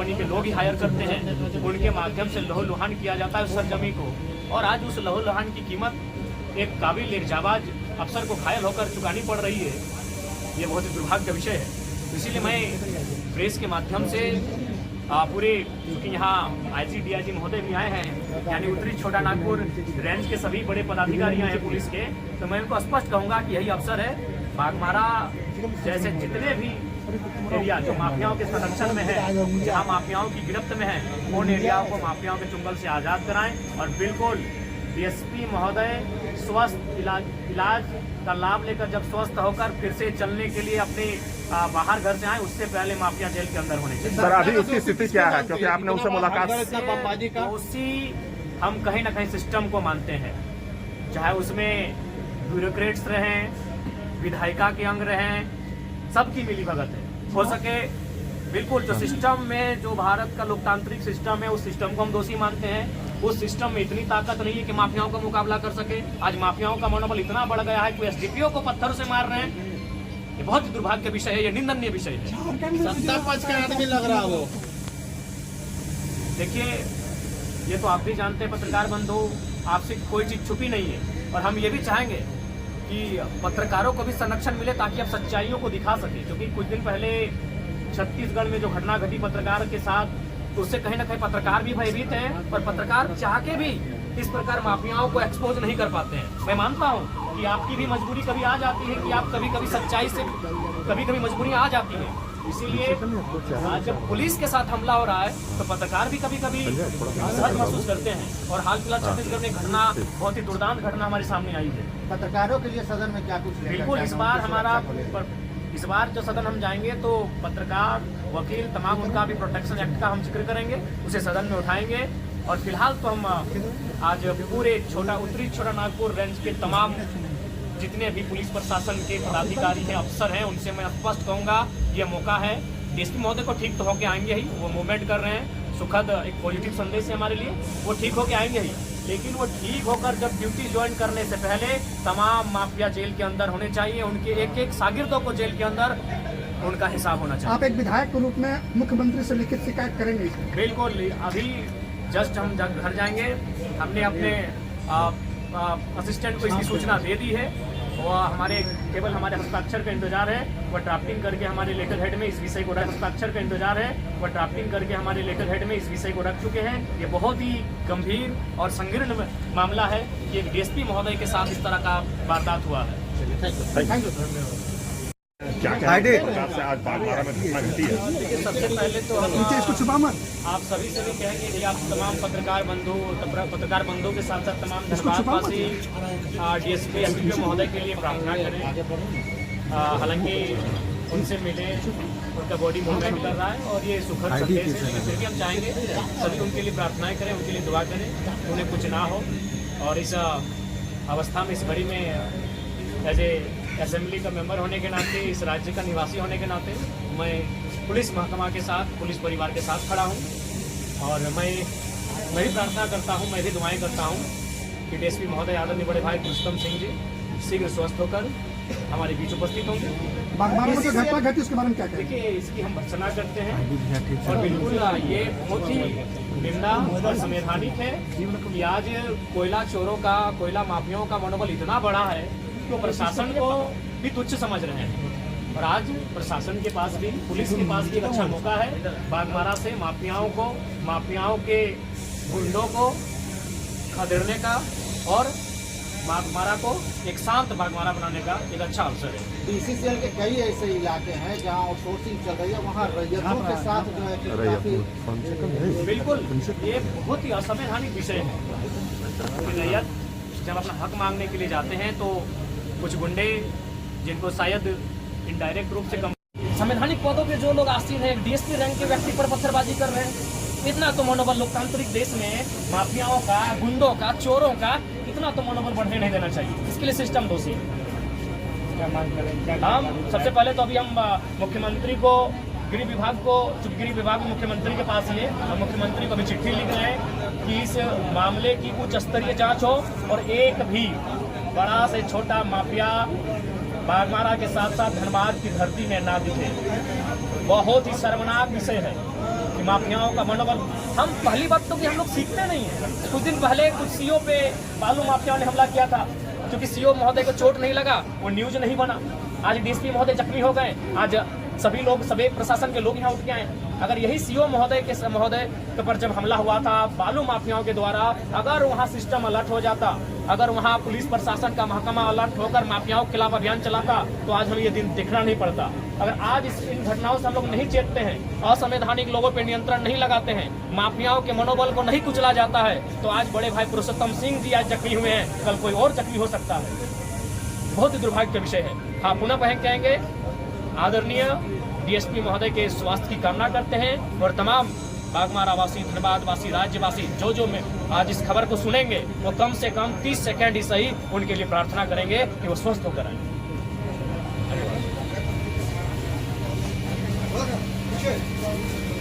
Company के लोग ही higher करते हैं, उनके माध्यम से लहू-लुहान किया जाता है उस सरजमी को। और आज उस लहू-लुहान की कीमत एक काबिल एक जाबाज अफसर को घायल होकर चुकानी पड़ रही है। ये बहुत ही दुर्भाग्य का विषय है। इसीलिए मैं प्रेस के माध्यम से पूरे, क्योंकि यहाँ आईजी डीआईजी महोदय भी आए हैं, यानी उत्तरी छोटा नागपुर रेंज के सभी बड़े पदाधिकारी हैं पुलिस के, तो मैं उनको स्पष्ट कहूँगा कि यही अवसर है बाघमारा जैसे जितने भी एरिया जो माफियाओं के संरक्षण में है, जहाँ माफियाओं की गिरफ्त में है, उन एरियाओं को माफियाओं के चुंगल से आज़ाद कराएं। और बिल्कुल डीएसपी महोदय स्वस्थ इलाज का लाभ लेकर जब स्वस्थ होकर फिर से चलने के लिए अपने बाहर घर से आए, उससे पहले माफिया जेल के अंदर होने चाहिए। सर अभी उसकी स्थिति क्या है, क्योंकि आपने उससे मुलाकात उसी हम कहीं ना कहीं सिस्टम को मानते हैं, चाहे उसमें ब्यूरोक्रेट्स रहें, विधायिका के अंग रहें, सबकी मिली भगत है। हो सके बिल्कुल जो सिस्टम में, जो भारत का लोकतांत्रिक सिस्टम है, उस सिस्टम को हम दोषी मानते हैं। उस सिस्टम में इतनी ताकत नहीं है कि माफियाओं का मुकाबला कर सके। आज माफियाओं का मनोबल इतना बढ़ गया है कि एसडीपीओ को पत्थर से मार रहे हैं। ये बहुत ही दुर्भाग्य विषय है, ये निंदनीय विषय है। सत्ता पक्ष का आदमी लग रहा वो। देखिए, ये तो आप भी जानते हैं पत्रकार बंधु, आपसे कोई चीज छुपी नहीं है। और हम ये भी चाहेंगे कि पत्रकारों को भी संरक्षण मिले ताकि आप सच्चाइयों को दिखा सके। क्योंकि कुछ दिन पहले छत्तीसगढ़ में जो घटना घटी पत्रकार के साथ, उससे कहीं ना कहीं पत्रकार भी भयभीत हैं, पर पत्रकार चाह के भी इस प्रकार माफियाओं को एक्सपोज नहीं कर पाते हैं। मैं मानता हूं कि आपकी भी मजबूरी कभी आ जाती है कि आप कभी कभी सच्चाई से कभी मजबूरियां आ जाती हैं। इसीलिए आज जब पुलिस के साथ हमला हो रहा है तो पत्रकार भी कभी सहज महसूस करते हैं। और हाल फिलहाल छत्तीसगढ़ में घटना, बहुत ही दुर्दांत घटना हमारे सामने आई है। पत्रकारों के लिए सदन में क्या कुछ बिल्कुल इस बार जो सदन हम जाएंगे तो पत्रकार, वकील, तमाम उनका भी प्रोटेक्शन एक्ट का हम जिक्र करेंगे, उसे सदन में उठाएंगे। और फिलहाल तो हम आज पूरे उत्तरी छोटा नागपुर रेंज के तमाम जितने भी पुलिस प्रशासन के पदाधिकारी हैं, अफसर हैं, उनसे मैं स्पष्ट कहूँगा ये मौका है। डीएसपी महोदय को ठीक तो होके आएंगे ही, वो मूवमेंट कर रहे हैं, सुखद एक पॉजिटिव संदेश है हमारे लिए, वो ठीक होके आएंगे ही। लेकिन वो ठीक होकर जब ड्यूटी ज्वाइन करने से पहले तमाम माफिया जेल के अंदर होने चाहिए। उनके एक एक शागिर्दों को जेल के अंदर उनका हिसाब होना चाहिए। आप एक विधायक के रूप में मुख्यमंत्री से लिखित शिकायत करेंगे? बिल्कुल, अभी जस्ट हम घर जाएंगे, हमने अपने असिस्टेंट को इसकी सूचना दे दी है। वो केवल हमारे हस्ताक्षर का इंतजार है। वह ड्राफ्टिंग करके हमारे लेटर हेड में इस विषय को हस्ताक्षर का इंतजार है। वह ड्राफ्टिंग करके हमारे लेटर हेड में इस विषय को रख चुके हैं। ये बहुत ही गंभीर और संकीर्ण मामला है कि एक डीएसपी महोदय के साथ इस तरह का वारदात हुआ है। Thank you. क्या से आज बाघमारा में घटना घटी है? सबसे पहले तो आप सभी से भी कहेंगे कि आप तमाम पत्रकार बंधु के साथ साथ तमाम धनबादवासी डीएसपी एसडीपीओ महोदय के लिए प्रार्थना करें। हालांकि उनसे मिले, उनका बॉडी मूवमेंट कर रहा है और ये सुखद संदेश है। फिर भी हम चाहेंगे सभी उनके लिए प्रार्थनाएं करें, उनके लिए दुआ करें, उन्हें कुछ ना हो। और इस अवस्था में, इस घड़ी में एज ए असेंबली का मेंबर होने के नाते, इस राज्य का निवासी होने के नाते, मैं पुलिस महकमा के साथ, पुलिस परिवार के साथ खड़ा हूं। और मैं भी प्रार्थना करता हूं, मैं भी दुआएं करता हूं कि डीएसपी महोदय आदरणीय बड़े भाई पुरुषोत्तम सिंह जी शीघ्र स्वस्थ होकर हमारे बीच उपस्थित होंगे। घटना घटी उसके बारे में क्या कहें? देखिए, इसकी हम भर्त्सना करते हैं और बिल्कुल ये बहुत ही निंदा और संवैधानिक है कि आज कोयला चोरों का, कोयला माफियाओं का मनोबल इतना बड़ा है तो प्रशासन को भी तुच्छ समझ रहे हैं। और आज प्रशासन के पास भी, पुलिस के पास भी एक अच्छा मौका है बाघमारा से माफियाओं के गुंडों को खदेड़ने का और बाघमारा को एक शांत बाघमारा बनाने का एक अच्छा अवसर है। बीसीसीएल के कई ऐसे इलाके हैं जहां आउटसोर्सिंग चल रही है, वहां रैयतों के साथ जो है कि काफी बिल्कुल ये बहुत ही असंवैधानिक विषय है। रैयत जब अपना हक मांगने के लिए जाते हैं तो कुछ गुंडे, जिनको शायद इनडायरेक्ट रूप से संवैधानिक पदों पे जो लोग आसीन हैं, डीएसपी रैंक के व्यक्ति पर पत्थरबाजी कर रहे हैं। इतना तो मनोबल लोकतांत्रिक देश में माफियाओं का, गुंडों का, चोरों का इतना तो मनोबल बढ़ने नहीं देना चाहिए। इसके लिए सिस्टम दोषी है। क्या मांग करें? हम सबसे पहले तो अभी हम मुख्यमंत्री को, गृह विभाग मुख्यमंत्री के पास ही है और मुख्यमंत्री को भी चिट्ठी लिख रहे हैं कि इस मामले की उच्च स्तरीय जांच हो और एक भी बड़ा से छोटा माफिया बाघमारा के साथ साथ धनबाद की धरती में ना दिखे। बहुत ही शर्मनाक विषय है कि माफियाओं का मनोबल। हम पहली बात तो कि हम लोग सीखते नहीं हैं। कुछ दिन पहले कुछ सीओ पे बालू माफियाओं ने हमला किया था, क्योंकि सीओ महोदय को चोट नहीं लगा, वो न्यूज नहीं बना। आज डीएसपी महोदय जख्मी हो गए, आज सभी लोग, सभी प्रशासन के लोग यहाँ उठ के आए। अगर यही सीओ महोदय के पर जब हमला हुआ था बालू माफियाओं के द्वारा, अगर वहाँ सिस्टम अलर्ट हो जाता, अगर वहाँ पुलिस प्रशासन का महकमा अलर्ट होकर माफियाओं के खिलाफ अभियान चलाता, तो आज हमें ये दिन देखना नहीं पड़ता। अगर आज इन घटनाओं से हम लोग नहीं चेतते हैं, असंवैधानिक लोगों पर नियंत्रण नहीं लगाते हैं, माफियाओं के मनोबल को नहीं कुचला जाता है, तो आज बड़े भाई पुरुषोत्तम सिंह जी आज जख्मी हुए हैं, कल कोई और जख्मी हो सकता है। बहुत ही दुर्भाग्य का विषय है। हाँ, पुनः कहेंगे आदरणीय डीएसपी महोदय के स्वास्थ्य की कामना करते हैं, और तमाम बागमारा वासी, धनबाद वासी, राज्यवासी जो में आज इस खबर को सुनेंगे, वो कम से कम 30 सेकंड ही सही उनके लिए प्रार्थना करेंगे कि वो स्वस्थ होकर आए। Okay.